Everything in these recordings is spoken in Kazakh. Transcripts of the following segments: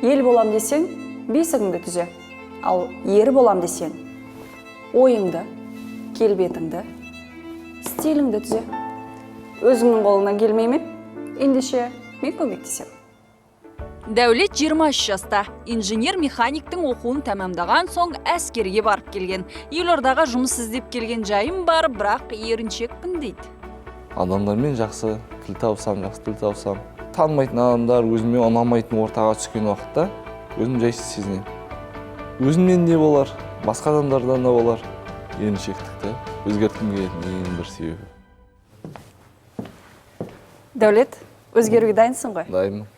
ел болам десең, бесігіңді түзе. Ал ер болам десең, ойыңды, келбетіңді, стиліңді түзе. Өзіңнің қолыңнан келмей ме? Ендеше мен көмектесем. Дәулет 23 жаста. Инженер-механиктің оқуын тәмамдаған соң әскерге барып келген. Елордаға жұмыс іздеп келген жайым бар, бірақ еріншекпін дейді. Адамдармен жақсы тіл табысам. Танымайтын адамдар өзіме ұнамайтын ортаға түскен уақытта өзім жайсыз сезінемін. Өзімнен де болар, басқа адамдардан да болар. Еріншектікті өзгерткім келетін ең бір себебі. Дәулет, өзгеруге дайынсың ғой? Дайынмын.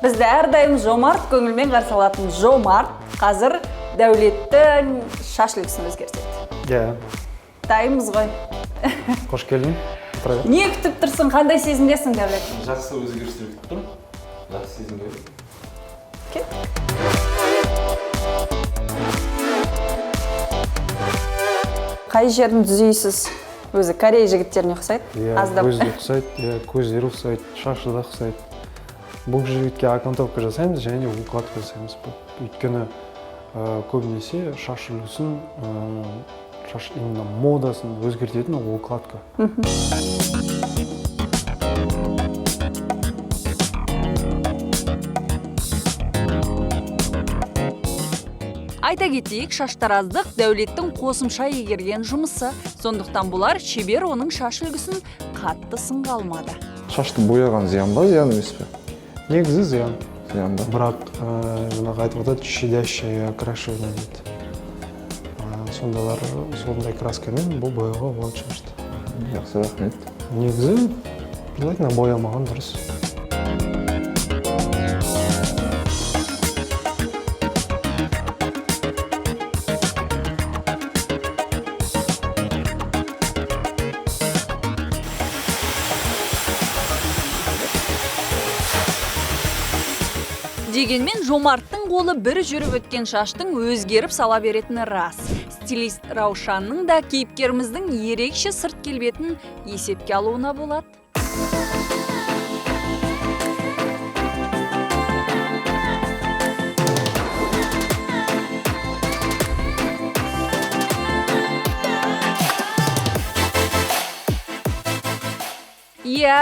Бізді әрдайым жомарт көңілмен қарсы алатын Жомарт қазір Дәулеттің шаш үлгісін өзгертеді. Дайынбыз ғой. Қош келдің. Не күтіп тұрсың, қандай сезімдесің, Дәулет? Жақсы өзгерістер күтіп тұрмын. Жақсы сезімге. Қай жерін түзейсіз? Өзі Корея жігіттеріне ұқсайды? Аздап. Көзге ұқсайды, көздері ұқсайды, шашы да ұқсайды. Бұл жігітке окантовка жасаймыз және укладка жасаймыз. Өйткені көбінесе шаш үлгісін, шаш именно модасын өзгертетін ол укладка. Айта кетейік, шаштараздық Дәулеттің қосымша егерген жұмысы. Сондықтан бұлар шебер оның шаш үлгісін қатты сынға алмады. Шашты бояған зиян ба, зиян емес пе? Негізі зиян. Зиян ба? Бірақ жаңағы айтып жатады, щадящее окрашивание дейді. Сондалар сондай краскамен бұл бояуға болады шашты. Жақсы, рахмет. Негізі желательно боямаған дұрыс. Дегенмен Жомарттың қолы бір жүріп өткен шаштың өзгеріп сала беретіні рас. Стилист Раушанның да кейіпкеріміздің ерекше сырт келбетін есепке алуына болады.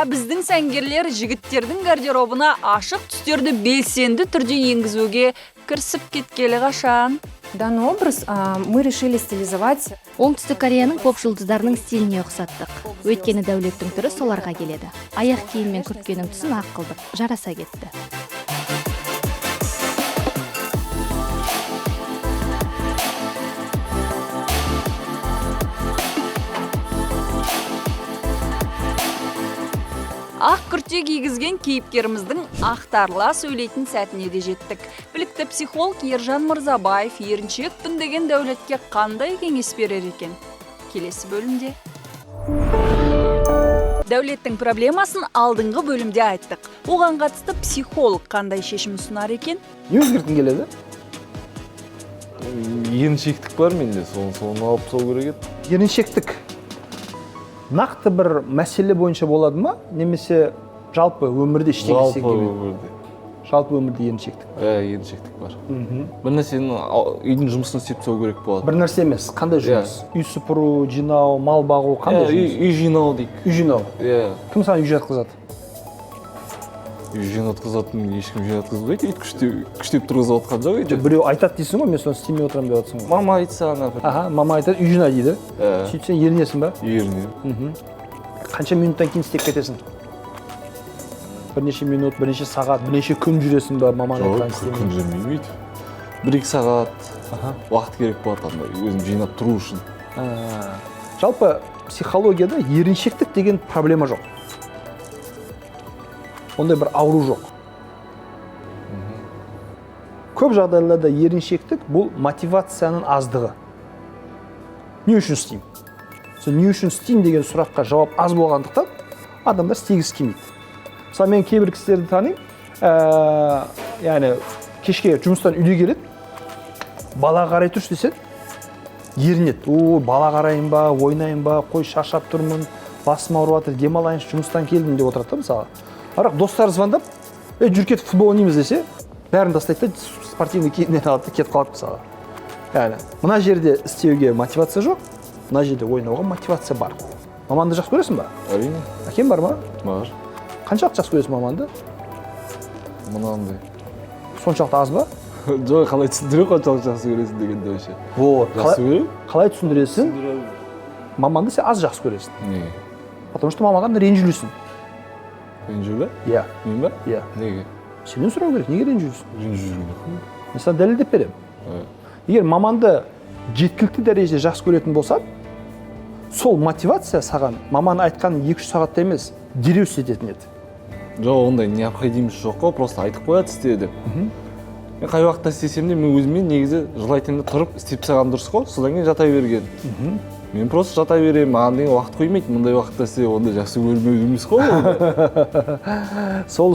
Біздің сәнгерлер жігіттердің гардеробына ашық түстерді белсенді түрде енгізуге кірісіп кеткелі қашан. Данный образ мы решили стилизовать. Оңтүстік Кореяның поп жұлдыздарының стиліне ұқсаттық. Өйткені Дәулеттің түрі соларға келеді. Аяқ киім мен күрткенің түсін ақ қылдық, жараса кетті. Ақ күрте кигізген кейіпкеріміздің ақтарыла сөйлейтін сәтіне де жеттік. Білікті психолог Ержан Мырзабаев еріншекпін деген Дәулетке қандай кеңес берер екен? Келесі бөлімде. Дәулеттің проблемасын алдыңғы бөлімде айттық. Оған қатысты психолог қандай шешім ұсынар екен? Не өзгерткің келеді? Еріншектік бар менде, соны алып тастау керек еді. Еріншектік нақты бір мәселе бойынша болады ма, немесе жалпы өмірде ештеңе келмейді? Жалпы өмірде еріншектік. Еріншектік бар. Бір нәрсені үйдің жұмысын істеп тастау керек болады. Бір нәрсе емес, қандай жұмыс? Үй сыпыру, жинау, мал бағу, қандай жұмыс? Үй жинау дейік. Үй жинау. Кім саған үй жатқызады? Үй жинатқызатын ешкім жинатқызбайды, күштеп тұрғызып отқан жоқ еді. Біреу айтады дейсің ғой, мен соны істемей отырамын деп жатсың ғой. Мама айтса ана бір. Мама айтады, үй жина дейді. Сөйтсең ерінесің ба? Ерінемін. Қанша минуттан кейін істеп кетесің? Бірнеше минут, бірнеше сағат, бірнеше күн жүресің ба маманың айтқанын істемей? Күн жүрмейді. 1-2 сағат уақыт керек болады, өзім жинап тұру үшін. Жалпы психологияда еріншектік деген проблема жоқ. Ондай бір ауру жоқ. Көп жағдайларда еріншектік бұл мотивацияның аздығы. Не үшін істеймін? Не үшін істеймін деген сұраққа жауап аз болғандықтан адамдар істегісі келмейді. Мысалы мен кейбір кісілерді танимын, яғни кешке жұмыстан үйге келеді, бала қарай тұршы деседі, ерінеді. Бала қарайын ба, ойнайын ба, қой шаршап тұрмын, басым ауырып жатыр, демалайыншы, жұмыстан келдім деп отырады да мысалы. Бірақ достары звондап, жүр кетіп футбол ойнаймыз десе, бәрін тастайды да спортивный киімнен алады да кетіп қалады мысалы. Яғни мына жерде істеуге мотивация жоқ, мына жерде ойнауға мотивация бар. Маманды жақсы көресің ба? Әрине. Әкем бар ма? Бар. Қаншалықты жақсы көресің маманды? Мынандай. Соншалықты аз ба? Жоқ, қалай түсіндіру қаншалықты жақсы көресің дегенде вообще. Вот. Жақсы көрем? Қалай түсіндіресің? Маманды сен аз жақсы көресің. Неге? Потому что мамадан ренжілесің. Ренжу ба? Иә. Мен ба? Иә. Неге? Сенен сұрау керек, неге ренжілесің? Ренжу. Мен саған дәлелдеп беремін. Егер маманды жеткілікті дәрежеде жақсы көретін болсаң, сол мотивация саған маман айтқан 2-3 сағатта емес, дереу істететін еді. Жоқ, ондай необходимость жоқ қой, просто айтып қояды істе деп. Мен қай уақытта істесем де, мен өзіме негізі жылайтын тұрып істеп тастаған дұрыс қой, содан кейін жата берген. Мен просто жата беремін, маған деген уақыт қоймайды, мұндай уақытта істе, онда жақсы көрмеу емес қой. Сол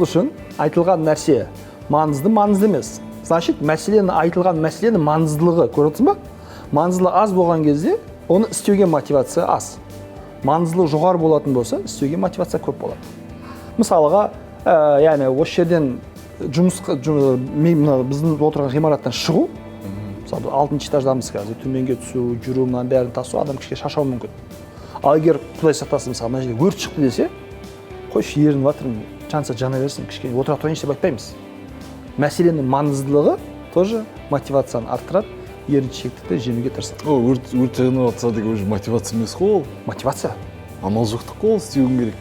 үшін айтылған нәрсе маңызды емес. Значит, айтылған мәселенің маңыздылығы, көрдіңіз ба? Маңыздылығы аз болған кезде, оны істеуге мотивация аз. Маңыздылығы жоғары болатын болса, істеуге мотивация көп болады. Мысалға, яғни осы жерден біздің отырған ғимараттан шығу, мысалы 6-шы этаждамыз қазір, төменге түсу, жүру, мынаның бәрін тасу, адам кішкене шаршауы мүмкін. Ал егер Құдай сақтасын, мысалы мына жерде өрт шықты десе, қойшы ерініп жатырмын, жанса жана берсін, кішкене отыра тұрайыншы деп айтпаймыз. Мәселенің маңыздылығы тоже мотивацияны арттырады, еріншектікті жеңуге тырысады. Өрт жанып жатса деген уже мотивация емес қой ол. Мотивация? Амал жоқтық қой, ол істеуің керек.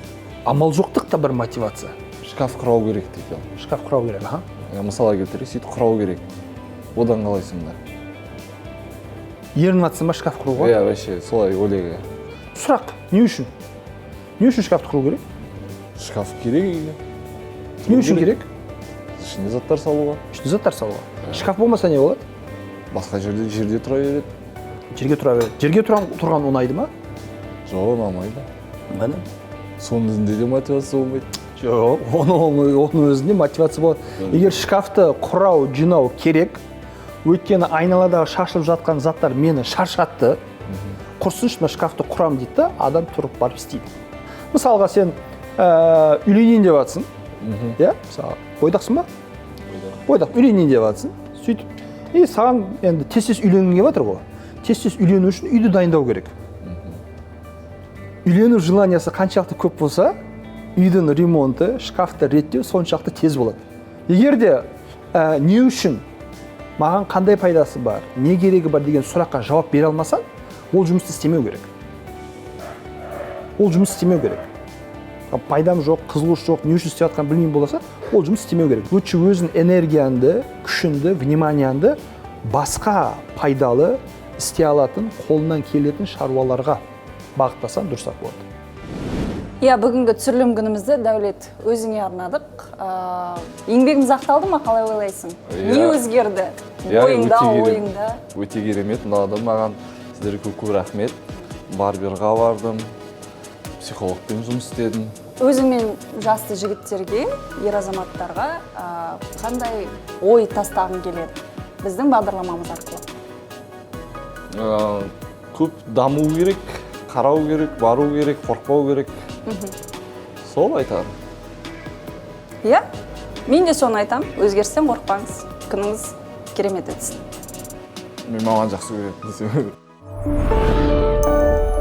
Амал жоқтық та бір мотивация. Шкаф құрау керек дейді. Шкаф құрау керек, аха. Мысалға келтірейік, сөйтіп құрау керек. Одан қалайсың да? Ерініп жатсың ба шкаф құруға? Иә, вообще, солай ойлайық. Сұрақ, не үшін? Не үшін шкафты құру керек? Шкаф керек. Не үшін керек? Ішіне заттар салуға. Ішіне заттар салуға. Шкаф болмаса не болады? Басқа жерде тұра береді. Жерге тұра береді. Жерге тұрған ұнайды ма? Жоқ, ұнамайды. Мәні? Соның өзінде де мотивация болмайды. Жоқ, оның өзінде мотивация болады. Егер шкафты құрау, жинау керек, өйткені айналадағы шашылып жатқан заттар мені шаршатты, құрсыншы мына шкафты құрам дейді да, адам тұрып барып істейді. Мысалға сен үйленейін деп жатсың, иә? Мысалы, бойдақсың ба? Бойдақ, үйленейін деп жатсың, сөйтіп, саған енді тез-тез үйленгің келіп жатыр ғой. Тез-тез үйлену үшін үйді дайындау керек. Үйлену желаниясы қаншалықты көп болса, үйдің ремонты, шкафты реттеу соншалықты тез болады. Егер де не үшін, маған қандай пайдасы бар, не керегі бар деген сұраққа жауап бере алмасаң, ол жұмысты істемеу керек. Ол жұмыс істемеу керек. Пайдам жоқ, қызығушы жоқ, не үшін істеп жатқан білмеймін болса, ол жұмыс істемеу керек. Лучше өзің энергияңды, күшіңді, вниманияңды басқа пайдалы істей алатын, қолынан келетін шаруаларға бағыттасаң дұрысақ болады. Иә, бүгінгі түсірілім күнімізді Дәулет өзіңе арнадық. Еңбегіміз ақталды ма, қалай ойлайсың? Не өзгерді? Ойыңда, ойыңда? Өте керемет, ұнады маған. Сіздерге көп рахмет. Барберға бардым, психологпен жұмыс істедім. Өзіңмен жасты жігіттерге, ер азаматтарға қандай ой тастағың келеді біздің бағдарламамыз арқылы? Көп даму керек, қарау керек, бару керек, қорықпау керек. Сол айтарым. Иә, мен де соны айтам, өзгерістен қорықпаңыз, күніңіз керемет өтсін. Мен маған жақсы көреді.